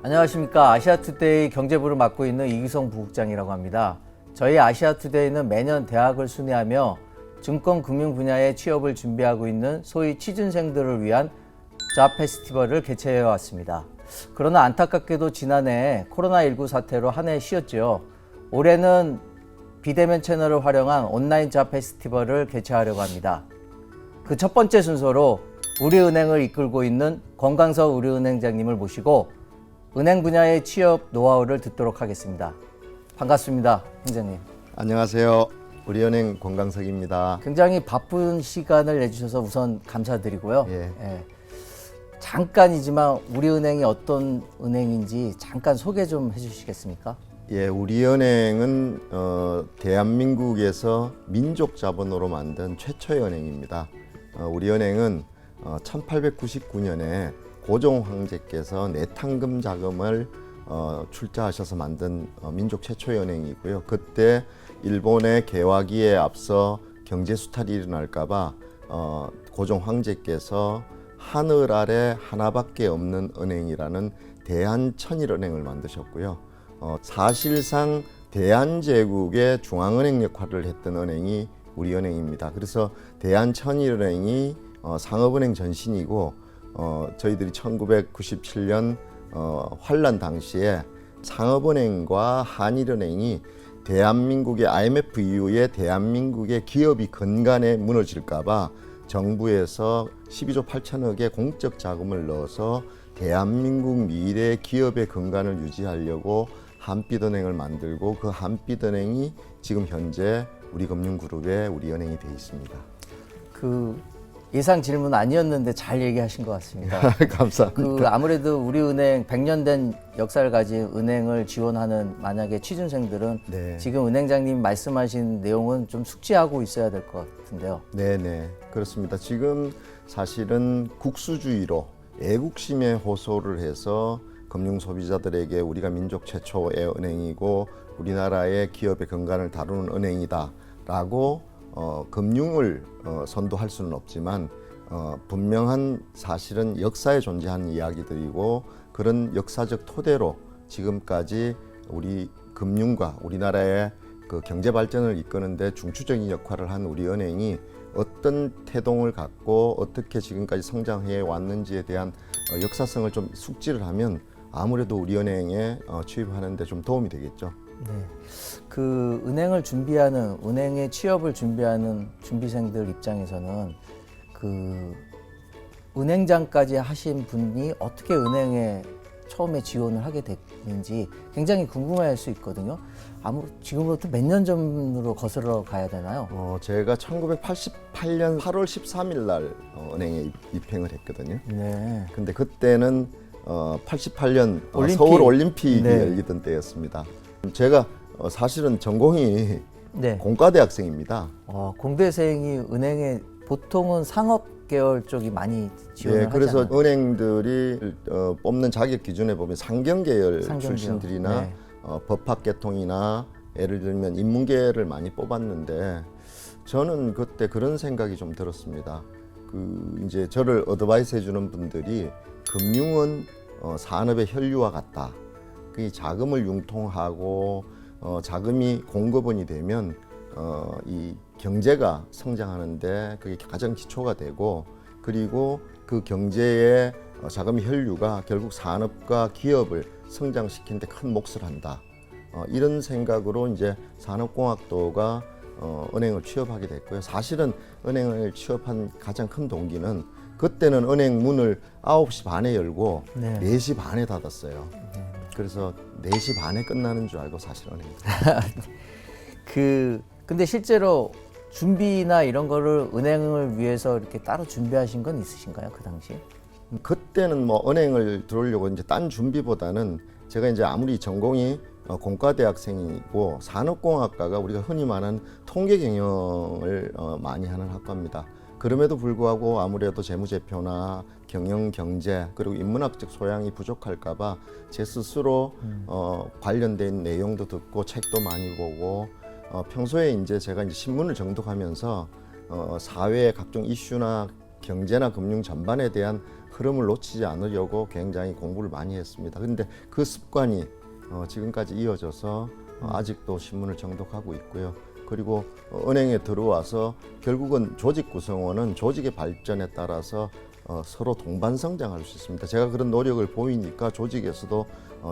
안녕하십니까. 아시아투데이 경제부를 맡고 있는 이규성 부국장이라고 합니다. 저희 아시아투데이는 매년 대학을 순회하며 증권 금융 분야의 취업을 준비하고 있는 소위 취준생들을 위한 잡 페스티벌을 개최해 왔습니다. 그러나 안타깝게도 지난해 코로나19 사태로 한 해 쉬었죠. 올해는 비대면 채널을 활용한 온라인 잡 페스티벌을 개최하려고 합니다. 그 첫 번째 순서로 우리은행을 이끌고 있는 권광석 우리은행장님을 모시고 은행 분야의 취업 노하우를 듣도록 하겠습니다. 반갑습니다, 행장님. 안녕하세요. 우리은행 권광석입니다. 굉장히 바쁜 시간을 내주셔서 우선 감사드리고요. 예. 잠깐이지만 우리은행이 어떤 은행인지 잠깐 소개 좀 해주시겠습니까? 예, 우리은행은 대한민국에서 민족 자본으로 만든 최초의 은행입니다. 우리은행은 1899년에 고종 황제께서 내탕금 자금을 출자하셔서 만든 민족 최초의 은행이고요. 그때 일본의 개화기에 앞서 경제 수탈이 일어날까봐 고종 황제께서 하늘 아래 하나밖에 없는 은행이라는 대한천일은행을 만드셨고요. 사실상 대한제국의 중앙은행 역할을 했던 은행이 우리은행입니다. 그래서 대한천일은행이 상업은행 전신이고 저희들이 1997년 환란 당시에 상업은행과 한일은행이 대한민국의 IMF 이후에 대한민국의 기업이 근간에 무너질까봐 정부에서 12조 8천억의 공적 자금을 넣어서 대한민국 미래 기업의 근간을 유지하려고 한빛은행을 만들고 그 한빛은행이 지금 현재 우리금융그룹의 우리은행이 되어 있습니다. 예상 질문 아니었는데 잘 얘기하신 것 같습니다. 감사합니다. 아무래도 우리은행 100년 된 역사를 가진 은행을 지원하는 만약에 취준생들은 네. 지금 은행장님 말씀하신 내용은 좀 숙지하고 있어야 될 것 같은데요. 네네, 그렇습니다. 지금 사실은 국수주의로 애국심에 호소를 해서 금융 소비자들에게 우리가 민족 최초의 은행이고 우리나라의 기업의 근간을 다루는 은행이다라고 금융을 선도할 수는 없지만 분명한 사실은 역사에 존재하는 이야기들이고 그런 역사적 토대로 지금까지 우리 금융과 우리나라의 그 경제 발전을 이끄는 데 중추적인 역할을 한 우리 은행이 어떤 태동을 갖고 어떻게 지금까지 성장해 왔는지에 대한 역사성을 좀 숙지를 하면 아무래도 우리 은행에 취입하는 데 좀 도움이 되겠죠. 네. 은행을 준비하는, 은행에 취업을 준비하는 준비생들 입장에서는 은행장까지 하신 분이 어떻게 은행에 처음에 지원을 하게 됐는지 굉장히 궁금해할 수 있거든요. 지금부터 몇 년 전으로 거슬러 가야 되나요? 제가 1988년 8월 13일 날 은행에 입행을 했거든요. 네. 근데 그때는 88년 서울 올림픽이 열리던 때였습니다. 제가 사실은 전공이 공과대학생입니다. 공대생이 은행에 보통은 상업 계열 쪽이 많이 지원을 그래서 하잖아요. 은행들이 뽑는 자격 기준에 보면 상경계열 출신들이나 법학계통이나 예를 들면 인문계를 많이 뽑았는데 저는 그때 그런 생각이 좀 들었습니다. 이제 저를 어드바이스 해주는 분들이 금융은 산업의 혈류와 같다. 그 자금을 융통하고 자금이 공급원이 되면 이 경제가 성장하는데 그게 가장 기초가 되고 그리고 그 경제의 자금의 혈류가 결국 산업과 기업을 성장시키는 데 큰 몫을 한다. 이런 생각으로 이제 산업공학도가 은행을 취업하게 됐고요. 사실은 은행을 취업한 가장 큰 동기는 그때는 은행 문을 9시 반에 열고 4시 반에 닫았어요. 그래서 4시 반에 끝나는 줄 알고 사실 은행. 근데 실제로 준비나 이런 거를 은행을 위해서 이렇게 따로 준비하신 건 있으신가요? 그 당시에? 그때는 뭐 은행을 들어오려고 이제 딴 준비보다는 제가 이제 아무리 전공이 공과대학생이고 산업공학과가 우리가 흔히 말하는 통계 경영을 많이 하는 학과입니다. 그럼에도 불구하고 아무래도 재무제표나 경영, 경제 그리고 인문학적 소양이 부족할까봐 제 스스로 관련된 내용도 듣고 책도 많이 보고 평소에 이제 제가 이제 신문을 정독하면서 사회의 각종 이슈나 경제나 금융 전반에 대한 흐름을 놓치지 않으려고 굉장히 공부를 많이 했습니다. 그런데 그 습관이 지금까지 이어져서 아직도 신문을 정독하고 있고요. 그리고 은행에 들어와서 결국은 조직 구성원은 조직의 발전에 따라서 서로 동반 성장할 수 있습니다. 제가 그런 노력을 보이니까 조직에서도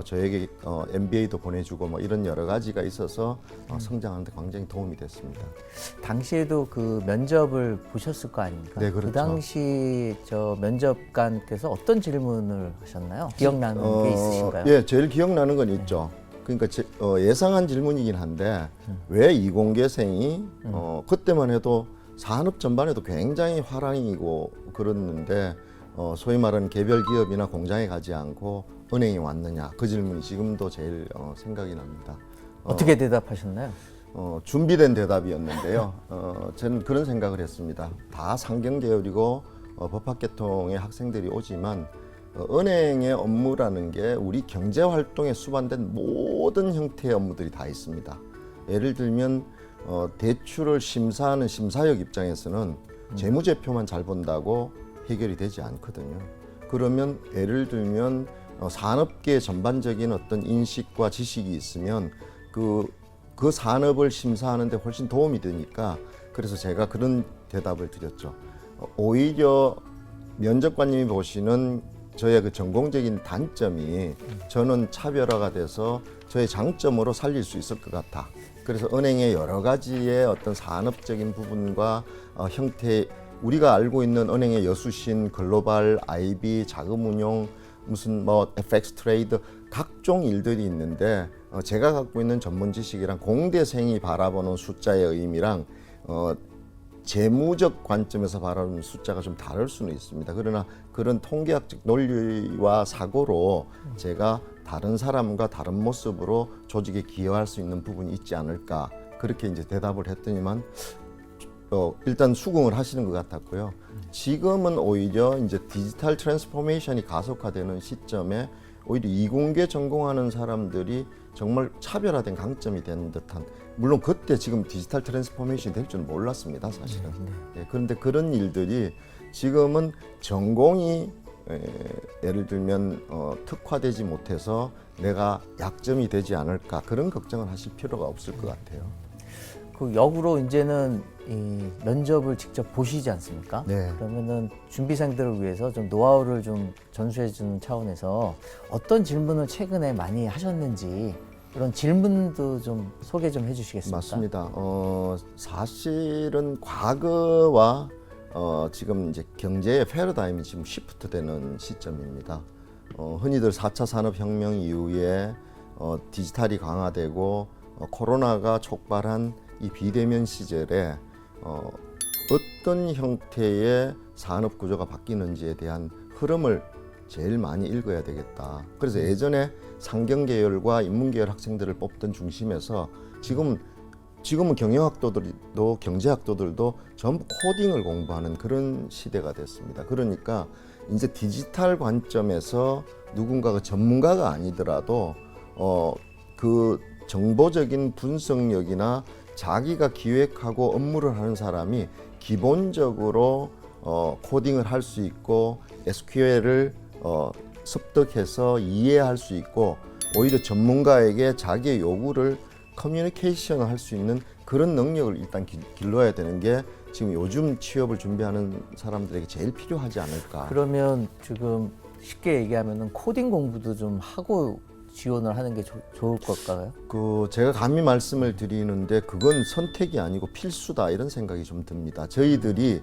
저에게 MBA도 보내주고 뭐 이런 여러 가지가 있어서 성장하는데 굉장히 도움이 됐습니다. 당시에도 그 면접을 보셨을 거 아닙니까? 네, 그렇죠. 그 당시 저 면접관께서 어떤 질문을 하셨나요? 기억나는 게 있으신가요? 예, 제일 기억나는 건 있죠. 그러니까 예상한 질문이긴 한데 왜 이공계생이 그때만 해도 산업 전반에도 굉장히 화랑이고 그랬는데 소위 말하는 개별 기업이나 공장에 가지 않고 은행에 왔느냐, 그 질문이 지금도 제일 생각이 납니다. 어떻게 대답하셨나요? 준비된 대답이었는데요. 저는 그런 생각을 했습니다. 다 상경 계열이고 법학계통의 학생들이 오지만 은행의 업무라는 게 우리 경제 활동에 수반된 모든 형태의 업무들이 다 있습니다. 예를 들면 대출을 심사하는 심사역 입장에서는 재무제표만 잘 본다고 해결이 되지 않거든요. 그러면 예를 들면 산업계 전반적인 어떤 인식과 지식이 있으면 그 산업을 심사하는 데 훨씬 도움이 되니까, 그래서 제가 그런 대답을 드렸죠. 오히려 면접관님이 보시는 저의 그 전공적인 단점이 저는 차별화가 돼서 저의 장점으로 살릴 수 있을 것 같아. 그래서 은행의 여러 가지의 어떤 산업적인 부분과 형태, 우리가 알고 있는 은행의 여수신, 글로벌, IB, 자금운용, 무슨 뭐 FX 트레이드 각종 일들이 있는데 제가 갖고 있는 전문 지식이랑 공대생이 바라보는 숫자의 의미랑 재무적 관점에서 바라보는 숫자가 좀 다를 수는 있습니다. 그러나 그런 통계학적 논리와 사고로 제가 다른 사람과 다른 모습으로 조직에 기여할 수 있는 부분이 있지 않을까, 그렇게 이제 대답을 했더니만 일단 수긍을 하시는 것 같았고요. 지금은 오히려 이제 디지털 트랜스포메이션이 가속화되는 시점에 오히려 이공계 전공하는 사람들이 정말 차별화된 강점이 된 듯한, 물론 그때 지금 디지털 트랜스포메이션이 될 줄은 몰랐습니다, 사실은. 예, 그런데 그런 일들이 지금은 전공이 예를 들면 특화되지 못해서 내가 약점이 되지 않을까, 그런 걱정을 하실 필요가 없을 것 같아요. 그 역으로 이제는 이 면접을 직접 보시지 않습니까? 네. 그러면은 준비생들을 위해서 좀 노하우를 좀 전수해 주는 차원에서 어떤 질문을 최근에 많이 하셨는지 이런 질문도 좀 소개 좀 해주시겠습니까? 맞습니다. 사실은 과거와 지금 이제 경제의 패러다임이 지금 시프트되는 시점입니다. 흔히들 4차 산업혁명 이후에 디지털이 강화되고 코로나가 촉발한 이 비대면 시절에 어떤 형태의 산업 구조가 바뀌는지에 대한 흐름을 제일 많이 읽어야 되겠다. 그래서 예전에 상경계열과 인문계열 학생들을 뽑던 중심에서 지금은 경영학도들도 경제학도들도 전부 코딩을 공부하는 그런 시대가 됐습니다. 그러니까 이제 디지털 관점에서 누군가가 전문가가 아니더라도 그 정보적인 분석력이나 자기가 기획하고 업무를 하는 사람이 기본적으로 코딩을 할 수 있고 SQL을 습득해서 이해할 수 있고, 오히려 전문가에게 자기의 요구를 커뮤니케이션을 할 수 있는 그런 능력을 일단 길러야 되는 게 지금 요즘 취업을 준비하는 사람들에게 제일 필요하지 않을까. 그러면 지금 쉽게 얘기하면은 코딩 공부도 좀 하고 지원을 하는 게 좋을 걸까요? 제가 감히 말씀을 드리는데 그건 선택이 아니고 필수다, 이런 생각이 좀 듭니다. 저희들이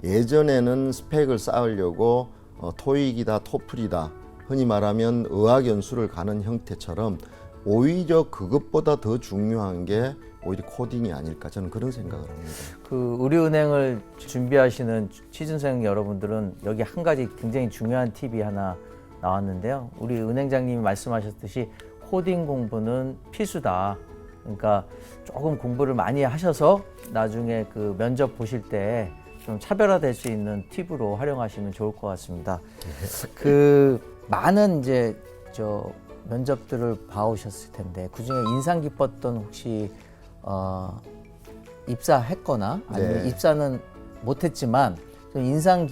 예전에는 스펙을 쌓으려고 토익이다, 토플이다, 흔히 말하면 의학연수를 가는 형태처럼 오히려 그것보다 더 중요한 게 오히려 코딩이 아닐까, 저는 그런 생각을 합니다. 그 우리은행을 준비하시는 취준생 여러분들은 여기 한 가지 굉장히 중요한 팁이 하나 나왔는데요. 우리 은행장님이 말씀하셨듯이 코딩 공부는 필수다. 그러니까 조금 공부를 많이 하셔서 나중에 그 면접 보실 때 좀 차별화될 수 있는 팁으로 활용하시면 좋을 것 같습니다. 그 많은 이제 면접들을 봐오셨을 텐데 그 중에 인상 깊었던 혹시 입사했거나 아니면 네. 입사는 못했지만 좀 인상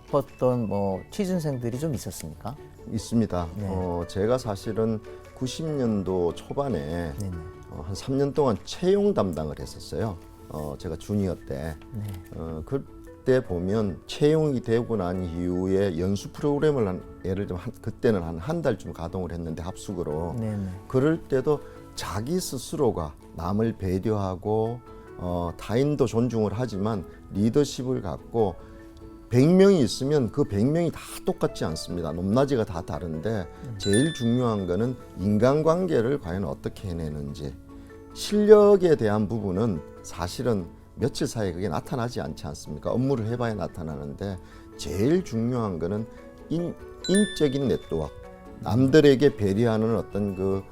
싶었던 뭐 취준생들이 좀 있었습니까? 있습니다. 네. 제가 사실은 90년도 초반에 네네. 한 3년 동안 채용 담당을 했었어요. 제가 주니어 때. 네. 그때 보면 채용이 되고 난 이후에 연수 프로그램을 예를 들면 그때는 한 달쯤 가동을 했는데 합숙으로. 네네. 그럴 때도 자기 스스로가 남을 배려하고 타인도 존중을 하지만 리더십을 갖고 100명이 있으면 그 100명이 다 똑같지 않습니다. 높낮이가 다 다른데 제일 중요한 거는 인간관계를 과연 어떻게 해내는지. 실력에 대한 부분은 사실은 며칠 사이에 그게 나타나지 않지 않습니까? 업무를 해봐야 나타나는데 제일 중요한 거는 인적인 네트워크, 남들에게 배려하는 어떤 그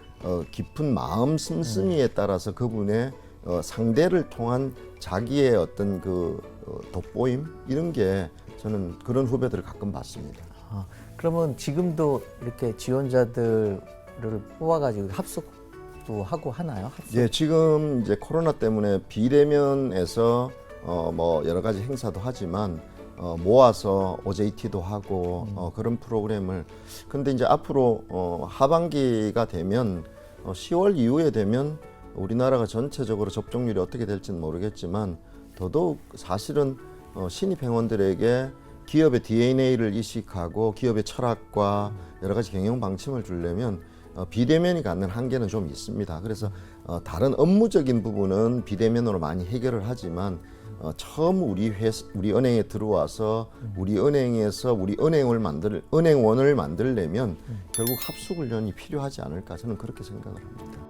깊은 마음 씀씀이에 따라서 그분의 상대를 통한 자기의 어떤 그 돋보임 이런 게 저는 그런 후배들을 가끔 봤습니다. 그러면 지금도 이렇게 지원자들을 뽑아가지고 합숙도 하고 하나요? 합숙? 예, 지금 이제 코로나 때문에 비대면에서 뭐 여러 가지 행사도 하지만 모아서 OJT도 하고 그런 프로그램을. 근데 이제 앞으로 하반기가 되면 10월 이후에 되면 우리나라가 전체적으로 접종률이 어떻게 될지는 모르겠지만 더더욱 사실은 신입 행원들에게 기업의 DNA를 이식하고 기업의 철학과 여러 가지 경영 방침을 주려면 비대면이 갖는 한계는 좀 있습니다. 그래서 다른 업무적인 부분은 비대면으로 많이 해결을 하지만 처음 우리 은행에 들어와서 우리 은행에서 우리 은행원을 만들려면 결국 합숙훈련이 필요하지 않을까 저는 그렇게 생각을 합니다.